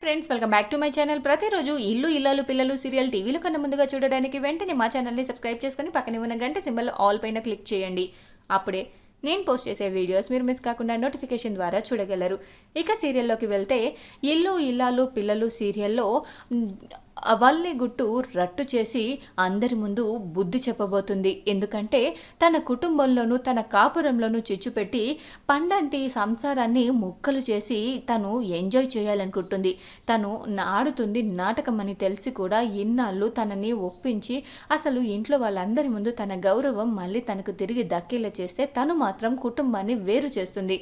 Friends welcome back to my channel. ప్రతిరోజు ఇల్లు ఇల్లాలు పిల్లలు సీరియల్ టీవీలో కన్నా ముందుగా చూడడానికి వెంటనే మా ఛానల్ని సబ్స్క్రైబ్ చేసుకొని పక్కనే ఉన్న గంట సింబల్ ఆల్ పైన క్లిక్ చేయండి. అప్పుడే నేను పోస్ట్ చేసే వీడియోస్ మీరు మిస్ కాకుండా నోటిఫికేషన్ ద్వారా చూడగలరు. ఇక సీరియల్లోకి వెళ్తే ఇల్లు ఇల్లాలు పిల్లలు సీరియల్లో వల్లి గుట్టు రట్టు చేసి అందరి ముందు బుద్ధి చెప్పబోతుంది. ఎందుకంటే తన కుటుంబంలోనూ తన కాపురంలోనూ చిచ్చు పెట్టి పండంటి సంసారాన్ని ముక్కలు చేసి తను ఎంజాయ్ చేయాలనుకుంటుంది. తను ఆడుతుంది నాటకం అని తెలిసి కూడా ఇన్నాళ్ళు తనని ఒప్పించి అసలు ఇంట్లో వాళ్ళందరి ముందు తన గౌరవం మళ్ళీ తనకు తిరిగి దక్కేలా చేస్తే తను మాత్రం కుటుంబాన్ని వేరు చేస్తుంది.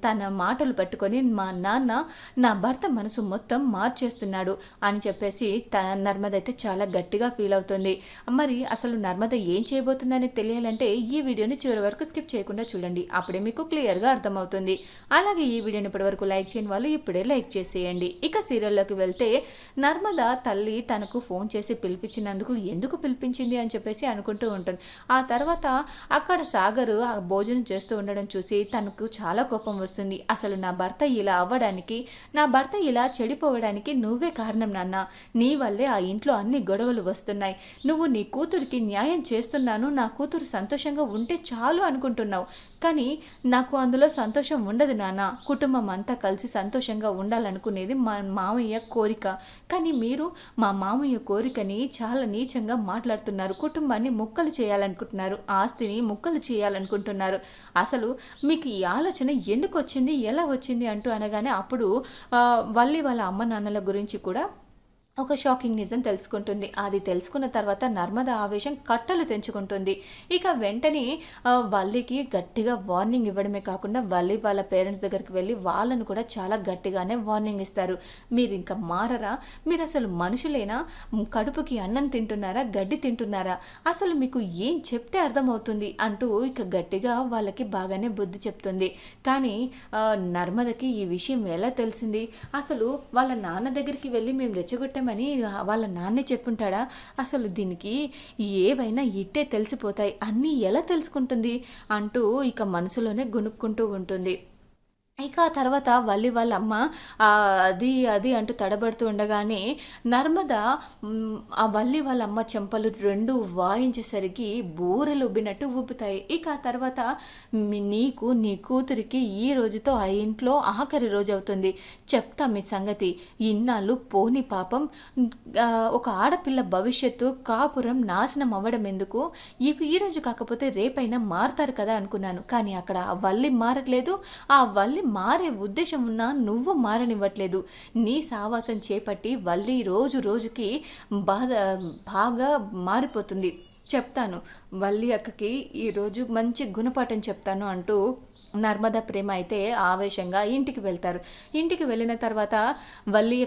తన మాటలు పట్టుకొని మా నాన్న నా భర్త మనసు మొత్తం మార్చేస్తున్నాడు అని చెప్పేసి నర్మద అయితే చాలా గట్టిగా ఫీల్ అవుతుంది. మరి అసలు నర్మద ఏం చేయబోతుందని తెలియాలంటే ఈ వీడియోని చివరి వరకు స్కిప్ చేయకుండా చూడండి. అప్పుడే మీకు క్లియర్గా అర్థమవుతుంది. అలాగే ఈ వీడియోని ఇప్పటి వరకు లైక్ చేయని వాళ్ళు ఇప్పుడే లైక్ చేసేయండి. ఇక సీరియల్లోకి వెళ్తే నర్మద తల్లి తనకు ఫోన్ చేసి పిలిపించినందుకు ఎందుకు పిలిపించింది అని చెప్పేసి అనుకుంటూ ఉంటుంది. ఆ తర్వాత అక్కడ సాగర్ ఆ భోజనం చేస్తూ ఉండడం చూసి తనకు చాలా కోపం వస్తుంది. అసలు నా భర్త ఇలా అవ్వడానికి, నా భర్త ఇలా చెడిపోవడానికి నువ్వే కారణం నాన్న. నీ వల్లే ఆ ఇంట్లో అన్ని గొడవలు వస్తున్నాయి. నువ్వు నీ కూతురికి న్యాయం చేస్తున్నాను, నా కూతురు సంతోషంగా ఉంటే చాలు అనుకుంటున్నావు. కానీ నాకు అందులో సంతోషం ఉండదు నాన్న. కుటుంబం అంతా కలిసి సంతోషంగా ఉండాలనుకునేది మా మామయ్య కోరిక. కానీ మీరు మా మామయ్య కోరికని చాలా నీచంగా మాట్లాడుతున్నారు. కుటుంబాన్ని ముక్కలు చేయాలనుకుంటున్నారు, ఆస్తిని ముక్కలు చేయాలనుకుంటున్నారు. అసలు మీకు ఈ ఆలోచన ఎందుకు వచ్చింది, ఎలా వచ్చింది అంటూ అనగానే అప్పుడు వల్లి వాళ్ళ అమ్మ నాన్నల గురించి కూడా ఒక షాకింగ్ నిజం తెలుసుకుంటుంది. అది తెలుసుకున్న తర్వాత నర్మద ఆవేశం కట్టలు తెంచుకుంటుంది. ఇక వెంటనే వల్లికి గట్టిగా వార్నింగ్ ఇవ్వడమే కాకుండా వల్లి వాళ్ళ పేరెంట్స్ దగ్గరికి వెళ్ళి వాళ్ళను కూడా చాలా గట్టిగానే వార్నింగ్ ఇస్తారు. మీరు ఇంకా మారరా? మీరు అసలు మనుషులేనా? కడుపుకి అన్నం తింటున్నారా, గడ్డి తింటున్నారా? అసలు మీకు ఏం చెప్తే అర్థమవుతుంది అంటూ ఇక గట్టిగా వాళ్ళకి బాగానే బుద్ధి చెప్తుంది. కానీ నర్మదకి ఈ విషయం ఎలా తెలిసింది? అసలు వాళ్ళ నాన్న దగ్గరికి వెళ్ళి మేము రెచ్చగొట్టాం అని వాళ్ళ నాన్నే చెప్పుంటాడా? అసలు దీనికి ఏవైనా ఇట్టే తెలిసిపోతాయి, అన్నీ ఎలా తెలుసుకుంటుంది అంటూ ఇక మనసులోనే గునుక్కుంటూ ఉంటుంది. ఇక ఆ తర్వాత వల్లి వాళ్ళ అమ్మ అది అది అంటూ తడబడుతూ ఉండగానే నర్మద ఆ వల్లి వాళ్ళ అమ్మ చెంపలు రెండు వాయించేసరికి బూరెలు ఉబ్బినట్టు ఉబ్బుతాయి. ఇక ఆ తర్వాత నీకు నీ కూతురికి ఈ రోజుతో ఆ ఇంట్లో ఆఖరి రోజు అవుతుంది, చెప్తా మీ సంగతి. ఇన్నాళ్ళు పోని పాపం ఒక ఆడపిల్ల భవిష్యత్తు కాపురం నాశనం అవ్వడం ఎందుకు? ఈ రోజు కాకపోతే రేపైనా మారుతారు కదా అనుకున్నాను. కానీ అక్కడ ఆ వల్లి మారట్లేదు. ఆ వల్లి మారే ఉద్దేశం ఉన్నా నువ్వు మారనివ్వట్లేదు. నీ సావాసం చేపట్టి వల్లి రోజు రోజుకి బాగా మారిపోతుంది. చెప్తాను వల్లి అక్కకి ఈరోజు మంచి గుణపాఠం చెప్తాను అంటూ నర్మద ప్రేమ అయితే ఆవేశంగా ఇంటికి వెళ్తారు. ఇంటికి వెళ్ళిన తర్వాత వల్లి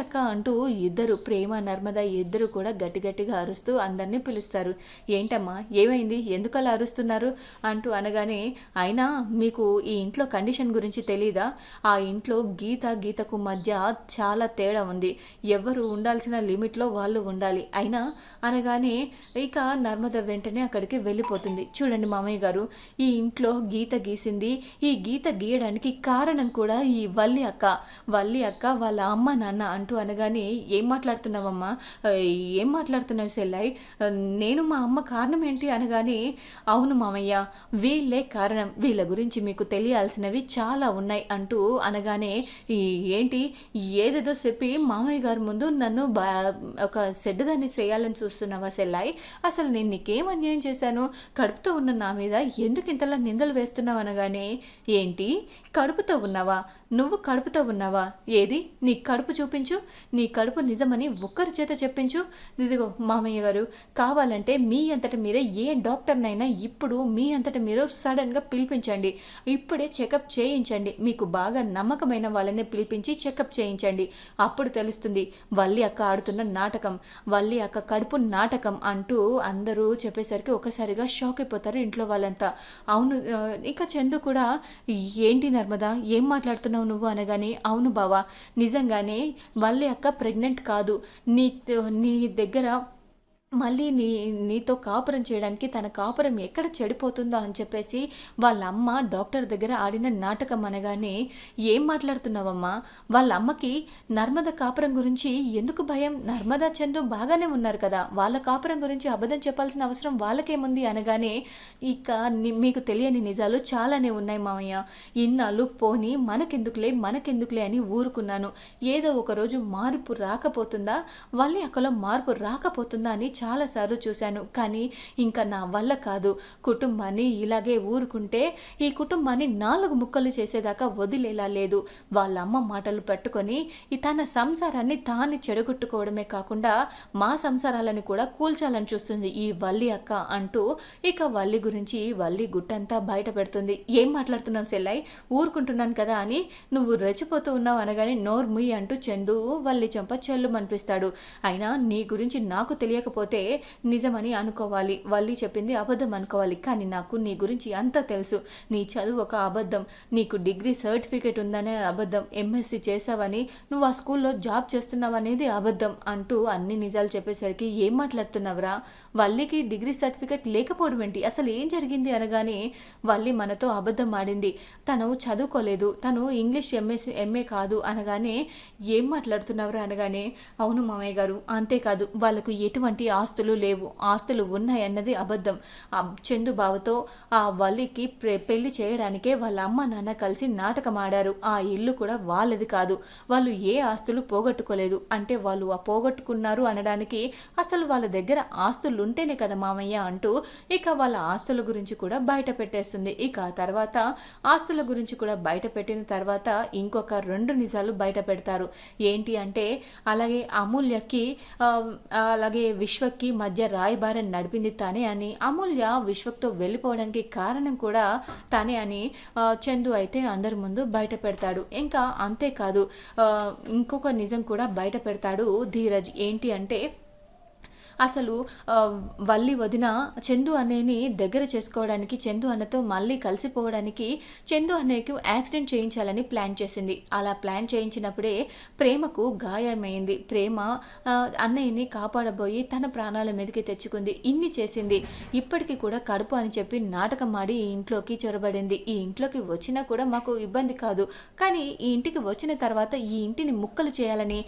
అక్క అంటూ ఇద్దరు ప్రేమ నర్మద ఇద్దరు కూడా గట్టి గట్టిగా అరుస్తూ అందరినీ పిలుస్తారు. ఏంటమ్మా ఏమైంది, ఎందుకు అలా అరుస్తున్నారు అంటూ అనగానే, అయినా మీకు ఈ ఇంట్లో కండిషన్ గురించి తెలీదా? ఆ ఇంట్లో గీతకు మధ్య చాలా తేడా ఉంది. ఎవరు ఉండాల్సిన లిమిట్లో వాళ్ళు ఉండాలి. అయినా అనగానే ఇక నర్మద వెంటనే అక్కడికి వెళ్ళిపోతుంది. చూడండి మామయ్య గారు, ఈ ఇంట్లో గీత గీసింది, ఈ గీత గీయడానికి కారణం కూడా ఈ వల్లి అక్క వాళ్ళ అమ్మ నాన్న అంటూ అనగానే, ఏం మాట్లాడుతున్నావమ్మా, ఏం మాట్లాడుతున్నావు సెల్లాయి, నేను మా అమ్మ కారణం ఏంటి అనగానే, అవును మామయ్య వీళ్ళే కారణం, వీళ్ళ గురించి మీకు తెలియాల్సినవి చాలా ఉన్నాయి అంటూ అనగానే, ఏంటి ఏదేదో చెప్పి మామయ్య గారి ముందు నన్ను ఒక సెడ్డుదాన్ని చేయాలని చూస్తున్నావా సెల్లాయి? అసలు నేను నీకేం అన్యాయం చేశాను? కడుపుతో ఉన్న నా మీద ఎందుకు ఇంతలా నిందలు వేస్తున్నావు అనగానే, ఏంటి కడుపుతో ఉన్నావా? నువ్వు కడుపుతో ఉన్నావా? ఏది నీ కడుపు చూపించు, నీ కడుపు నిజమని ఒక్కరి చేత చెప్పించు. ఇదిగో మామయ్య గారు, కావాలంటే మీ అంతట మీరే ఏ డాక్టర్నైనా ఇప్పుడు మీ అంతట మీరు సడన్గా పిలిపించండి, ఇప్పుడే చెకప్ చేయించండి. మీకు బాగా నమ్మకమైన వాళ్ళని పిలిపించి చెకప్ చేయించండి. అప్పుడు తెలుస్తుంది వల్లి అక్క ఆడుతున్న నాటకం, వల్లి అక్క కడుపు నాటకం అంటూ అందరూ చెప్పేసరికి ఒకసారిగా షాక్ అయిపోతారు ఇంట్లో వాళ్ళంతా. అవును. ఇక చందు కూడా, ఏంటి నర్మదా ఏం మాట్లాడుతున్నావు నువ్వు అనగానే, అవును బావా నిజంగానే వల్లి అక్క ప్రెగ్నెంట్ కాదు, నీ దగ్గర మళ్ళీ నీతో కాపురం చేయడానికి తన కాపురం ఎక్కడ చెడిపోతుందో అని చెప్పేసి వాళ్ళ అమ్మ డాక్టర్ దగ్గర ఆడిన నాటకం అనగానే, ఏం మాట్లాడుతున్నావమ్మా? వాళ్ళ అమ్మకి నర్మద కాపురం గురించి ఎందుకు భయం? నర్మదా చందు బాగానే ఉన్నారు కదా, వాళ్ళ కాపురం గురించి అబద్ధం చెప్పాల్సిన అవసరం వాళ్ళకేముంది అనగానే, ఇక మీకు తెలియని నిజాలు చాలానే ఉన్నాయి మామయ్య. ఇన్నాళ్ళు పోనీ మనకెందుకులే అని ఊరుకున్నాను. ఏదో ఒకరోజు మార్పు రాకపోతుందా, వాళ్ళ అక్కలో మార్పు రాకపోతుందా అని చాలాసార్లు చూశాను. కానీ ఇంకా నా వల్ల కాదు. కుటుంబాన్ని ఇలాగే ఊరుకుంటే ఈ కుటుంబాన్ని 4 ముక్కలు చేసేదాకా వదిలేలా లేదు. వాళ్ళ అమ్మ మాటలు పట్టుకొని తన సంసారాన్ని తాను చెడగొట్టుకోవడమే కాకుండా మా సంసారాలను కూడా కూల్చాలని చూస్తుంది ఈ వల్లి అక్క అంటూ ఇక వల్లి గురించి వల్లి గుట్టంతా బయట పెడుతుంది. ఏం మాట్లాడుతున్నావు సెల్లై? ఊరుకుంటున్నాను కదా అని నువ్వు రెచ్చిపోతూ ఉన్నావు అనగానే నోర్ముయ్ అంటూ చందు వల్లి చెంప చెల్లు మనిపిస్తాడు. అయినా నీ గురించి నాకు తెలియకపోతే నిజమని అనుకోవాలి, వల్లి చెప్పింది అబద్ధం అనుకోవాలి. కానీ నాకు నీ గురించి అంతా తెలుసు. నీ చదువు ఒక అబద్ధం, నీకు డిగ్రీ సర్టిఫికేట్ ఉందనే అబద్ధం, ఎంఎస్సి చేసావని, నువ్వు ఆ స్కూల్లో జాబ్ చేస్తున్నావనేది అబద్ధం అంటూ అన్ని నిజాలు చెప్పేసరికి ఏం మాట్లాడుతున్నావురా? వల్లికి డిగ్రీ సర్టిఫికేట్ లేకపోవడం ఏంటి? అసలు ఏం జరిగింది అనగానే, వల్లి మనతో అబద్ధం ఆడింది, తను చదువుకోలేదు, తను ఇంగ్లీష్ ఎంఏ కాదు అనగానే, ఏం మాట్లాడుతున్నావురా అనగానే, అవును మామయ్య గారు, అంతేకాదు వాళ్ళకు ఎటువంటి ఆస్తులు లేవు, ఆస్తులు ఉన్నాయన్నది అబద్ధం. చందు బావతో ఆ వల్లికి పెళ్లి చేయడానికే వాళ్ళ అమ్మ నాన్న కలిసి నాటకం ఆడారు. ఆ ఇల్లు కూడా వాళ్ళది కాదు, వాళ్ళు ఏ ఆస్తులు పోగొట్టుకోలేదు. అంటే వాళ్ళు పోగొట్టుకున్నారు అనడానికి అసలు వాళ్ళ దగ్గర ఆస్తులు ఉంటేనే కదా మామయ్య అంటూ ఇక వాళ్ళ ఆస్తుల గురించి కూడా బయట పెట్టేస్తుంది. ఇక తర్వాత ఆస్తుల గురించి కూడా బయట పెట్టిన తర్వాత ఇంకొక 2 నిజాలు బయట పెడతారు. ఏంటి అంటే, అలాగే అమూల్యకి అలాగే విశ్వకి మధ్య రాయబారం నడిపింది తానే అని, అమూల్య విశ్వక్తో వెళ్ళిపోవడానికి కారణం కూడా తానే అని చందు అయితే అందరి ముందు బయట పెడతాడు. ఇంకా అంతేకాదు, ఇంకొక నిజం కూడా బయట పెడతాడు ధీరజ్. ఏంటి అంటే, అసలు వల్లి వదిన చందు అన్నయ్యని దగ్గర చేసుకోవడానికి, చందు అన్నతో మళ్ళీ కలిసిపోవడానికి చందు అన్నయ్యకి యాక్సిడెంట్ చేయించాలని ప్లాన్ చేసింది. అలా ప్లాన్ చేయించినప్పుడే ప్రేమకు గాయమైంది. ప్రేమ అన్నయ్యని కాపాడబోయి తన ప్రాణాల మీదకి తెచ్చుకుంది. ఇన్ని చేసింది. ఇప్పటికీ కూడా కడుపు అని చెప్పి నాటకం ఆడి ఈ ఇంట్లోకి చొరబడింది. ఈ ఇంట్లోకి వచ్చినా కూడా మాకు ఇబ్బంది కాదు, కానీ ఈ ఇంటికి వచ్చిన తర్వాత ఈ ఇంటిని ముక్కలు చేయాలని,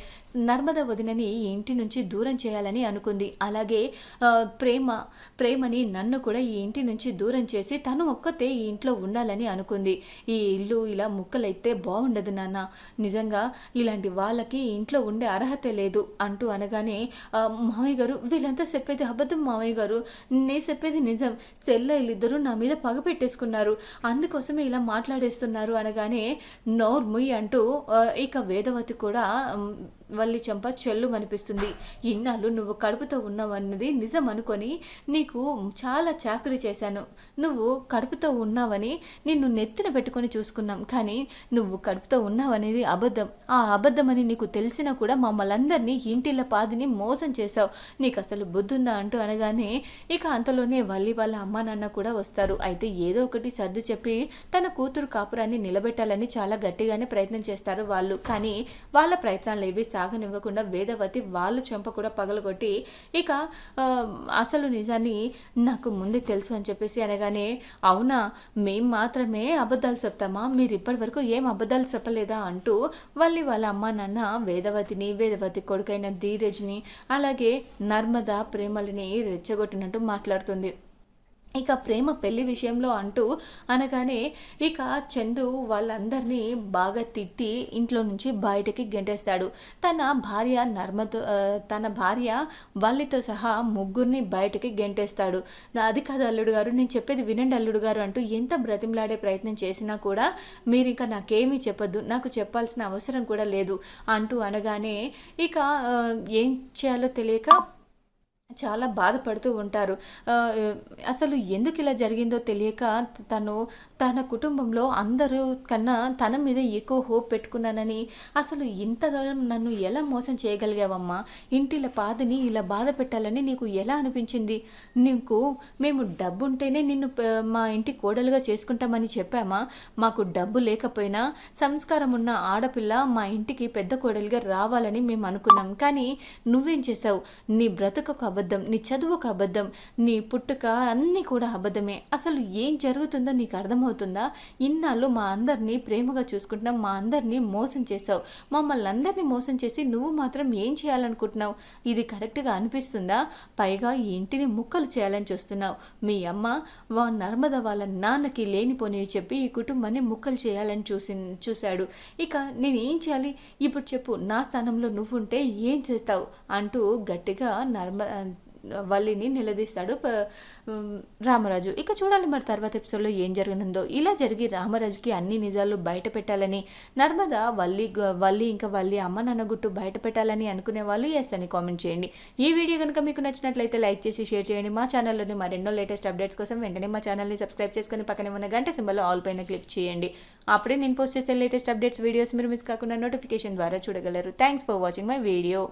నర్మద వదినని ఈ ఇంటి నుంచి దూరం చేయాలని అనుకుంది. అలాగే ప్రేమని నన్ను కూడా ఈ ఇంటి నుంచి దూరం చేసి తను ఒక్కతే ఈ ఇంట్లో ఉండాలని అనుకుంది. ఈ ఇల్లు ఇలా ముక్కలైతే బాగుండదు నాన్న, నిజంగా ఇలాంటి వాళ్ళకి ఇంట్లో ఉండే అర్హత లేదు అంటూ అనగానే, మామయ్య గారు వీళ్ళంతా చెప్పేది అబద్ధం మామయ్య గారు, నేను చెప్పేది నిజం, సెల్లయిలిద్దరూ నా మీద పగ పెట్టేసుకున్నారు, అందుకోసమే ఇలా మాట్లాడేస్తున్నారు అనగానే, నోర్ముయ్ అంటూ ఇక వేదవతి కూడా వల్లి చెంప చెల్లు అనిపిస్తుంది. ఇన్నాళ్ళు నువ్వు కడుపుతో ఉన్నావన్నది నిజం అనుకొని నీకు చాలా చాకరీ చేశాను. నువ్వు కడుపుతో ఉన్నావని నిన్ను నెత్తిన పెట్టుకొని చూసుకున్నాం, కానీ నువ్వు కడుపుతో ఉన్నావనేది అబద్ధం. ఆ అబద్ధం అని నీకు తెలిసినా కూడా మమ్మల్ని అందరినీ ఇంటిళ్ళ పాదిని మోసం చేశావు, నీకు అసలు బుద్ధుందా అంటూ అనగానే, ఇక అంతలోనే వల్లి వాళ్ళ అమ్మా నాన్న కూడా వస్తారు. అయితే ఏదో ఒకటి సర్ది చెప్పి తన కూతురు కాపురాన్ని నిలబెట్టాలని చాలా గట్టిగానే ప్రయత్నం చేస్తారు వాళ్ళు. కానీ వాళ్ళ ప్రయత్నాలు ఏవి సాగనివ్వకుండా వేదవతి వాళ్ళ చెంప కూడా పగలగొట్టి, ఇక అసలు నిజాన్ని నాకు ముందే తెలుసు అని చెప్పేసి అనగానే, అవునా మేం మాత్రమే అబద్ధాలు చెప్తామా, మీరు ఇప్పటి వరకు ఏం అబద్ధాలు చెప్పలేదా అంటూ వాళ్ళ అమ్మ నాన్న వేదవతి కొడుకైన ధీరజ్ని అలాగే నర్మద ప్రేమలని రెచ్చగొట్టినట్టు మాట్లాడుతుంది. ఇక ప్రేమ పెళ్లి విషయంలో అంటూ అనగానే, ఇక చందు వాళ్ళందరినీ బాగా తిట్టి ఇంట్లో నుంచి బయటకి గెంటేస్తాడు. తన భార్య వాళ్ళతో సహా ముగ్గురిని బయటకి గెంటేస్తాడు. అది కాదు అల్లుడు గారు, నేను చెప్పేది వినండి అల్లుడు గారు అంటూ ఎంత బ్రతిమలాడే ప్రయత్నం చేసినా కూడా, మీరు ఇంకా నాకేమీ చెప్పొద్దు, నాకు చెప్పాల్సిన అవసరం కూడా లేదు అంటూ అనగానే, ఇక ఏం చేయాలో తెలియక చాలా బాధపడుతూ ఉంటారు. అసలు ఎందుకు ఇలా జరిగిందో తెలియక తన కుటుంబంలో అందరూ కన్నా తన మీద ఎక్కువ హోప్ పెట్టుకున్నానని, అసలు ఇంతగా నన్ను ఎలా మోసం చేయగలిగావమ్మా, ఇంటిల పాదిని ఇలా బాధ పెట్టాలని నీకు ఎలా అనిపించింది, మేము డబ్బుంటేనే నిన్ను మా ఇంటి కోడలుగా చేసుకుంటామని చెప్పామా, మాకు డబ్బు లేకపోయినా సంస్కారం ఉన్న ఆడపిల్ల మా ఇంటికి పెద్ద కోడలుగా రావాలని మేము అనుకున్నాం, కానీ నువ్వేం చేసావు, నీ బ్రతుకు ఒక అబద్ధం, నీ చదువుకు అబద్ధం, నీ పుట్టుక అన్నీ కూడా అబద్ధమే. అసలు ఏం జరుగుతుందో నీకు అర్థమవుతుందా? ఇన్నాళ్ళు మా అందరినీ ప్రేమగా చూసుకుంటున్నాం, మా అందరినీ మోసం చేసావు. మమ్మల్ని అందరినీ మోసం చేసి నువ్వు మాత్రం ఏం చేయాలనుకుంటున్నావు? ఇది కరెక్ట్గా అనిపిస్తుందా? పైగా ఈ ఇంటిని ముక్కలు చేయాలని చూస్తున్నావు. మీ అమ్మ నర్మద వాళ్ళ నాన్నకి లేనిపోనివి చెప్పి ఈ కుటుంబాన్ని ముక్కలు చేయాలని చూశాడు. ఇక నేను ఏం చేయాలి? ఇప్పుడు చెప్పు, నా స్థానంలో నువ్వుంటే ఏం చేస్తావు అంటూ గట్టిగా వల్లిని నిలదీస్తాడు రామరాజు. ఇక చూడాలి మరి తర్వాత ఎపిసోడ్లో ఏం జరగనుందో. ఇలా జరిగి రామరాజుకి అన్ని నిజాలు బయట పెట్టాలని, నర్మద వల్లి ఇంకా వల్లి అమ్మ నాన్న గుట్టు బయట పెట్టాలని అనుకునే వాళ్ళు ఎస్ అని కామెంట్ చేయండి. ఈ వీడియో కనుక మీకు నచ్చినట్లయితే లైక్ చేసి షేర్ చేయండి. మా ఛానల్లోని మరెన్నో లేటెస్ట్ అప్డేట్స్ కోసం వెంటనే మా ఛానల్ని సబ్స్క్రైబ్ చేసుకొని పక్కనే ఉన్న గంట సింబల్ ఆల్ పైన క్లిక్ చేయండి. అప్పుడే నేను పోస్ట్ చేసే లేటెస్ట్ అప్డేట్స్ వీడియోస్ మీరు మిస్ కాకుండా నోటిఫికేషన్ ద్వారా చూడగలరు. Thanks for watching my video.